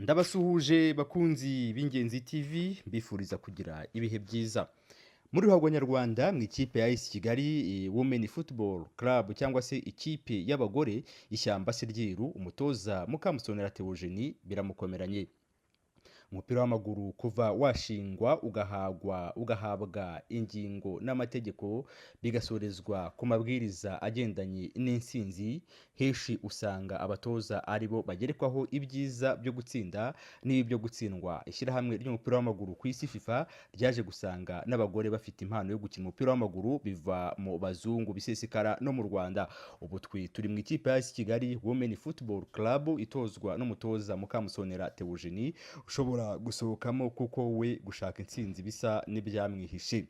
Ndabasuhuje bakunzi b'Ingenzi TV mbifuriza kugira ibihe byiza. Muri ruhago nyarwanda mu ikipe ya AS Kigali Women Football Club cyangwa se ikipe y'abagore Ishyamba se ryiru umutoza Mukamusonera Theogenie biramukomeranye. Umupira w'amaguru kuva washingwa ugahabwa ingingo n'amategeko bigasorezwa ku mabwiriza agendanye n'insinzi, heshi usanga abatoza aribo bagerekwaho ibyiza byo gutsinda n'ibyo gutsindwa. Ishyirahamwe ry'umupira w'amaguru ku isi FIFA ryaje gusanga n'abagore bafite impano yo gukina umupira w'amaguru biva mu bazungu bisesekara no mu Rwanda. Ubu turi mu ikipe ya AS Kigali Women Football Club itozwa n'umutoza Mukamusonera Theogenie ushobora gusohokamo kuko we gushaka intsinzi bisa n'ibyamwihishe.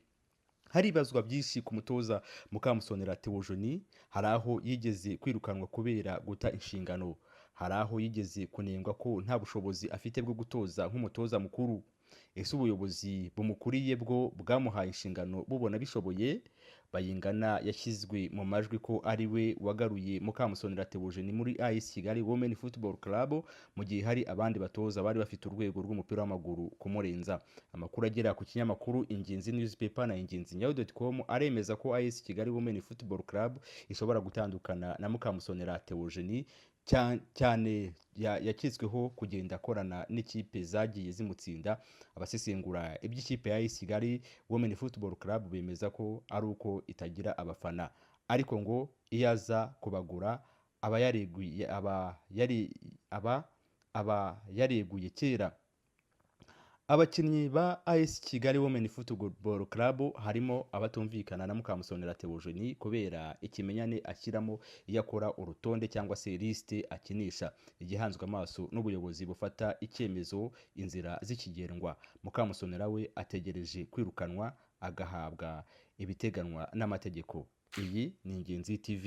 Haribazwa byinshi ku mutoza Mukamusonera Theogenie, hari aho yigeze kwirukanwa kubera guta inshingano, hari aho yigeze kunengwa ko nta bushobozi afite bwo gutoza nk'umutoza mukuru. Ese ubuyobozi bumukuriye bwo bwamuhaye inshingano bubona bishoboye? Bayingana yashyizwe mu majwi ko ari we wagaruye Mukamusonera Theogenie muri AS Kigali Women Football Club mu gihe hari abandi batoza bari bafite urwego rw'umupira w'amaguru kumurenza. Amakuru agera ku kinyamakuru Ingenzi Newspaper na ingenzinyayo.com aremeza ko AS Kigali Women Football Club ishobora gutandukana na Mukamusonera Theogenie cyane yakitsweho kugenda akorana n'ikipe zagiye zimutsinda. Abasesengura iby'ikipe ya AS Kigali Women Football Club bemeza ko ari uko itagira abafana, ariko ngo iyo aza kubagura aba yareguye kera. Abakinnyi ba AS Kigali Women Football Club harimo abatumvikana na Mukamusonera Theogenie kubera ikimenyane ashyiramo iyo akora urutonde cyangwa se liste akinisha. Igihanzwe amaso n'ubuyobozi bufata icyemezo inzira z'ikigendwa. Mukamusonera we ategereje kwirukanwa agahabwa ibiteganwa n'amategeko. Iyi ni Ingenzi TV.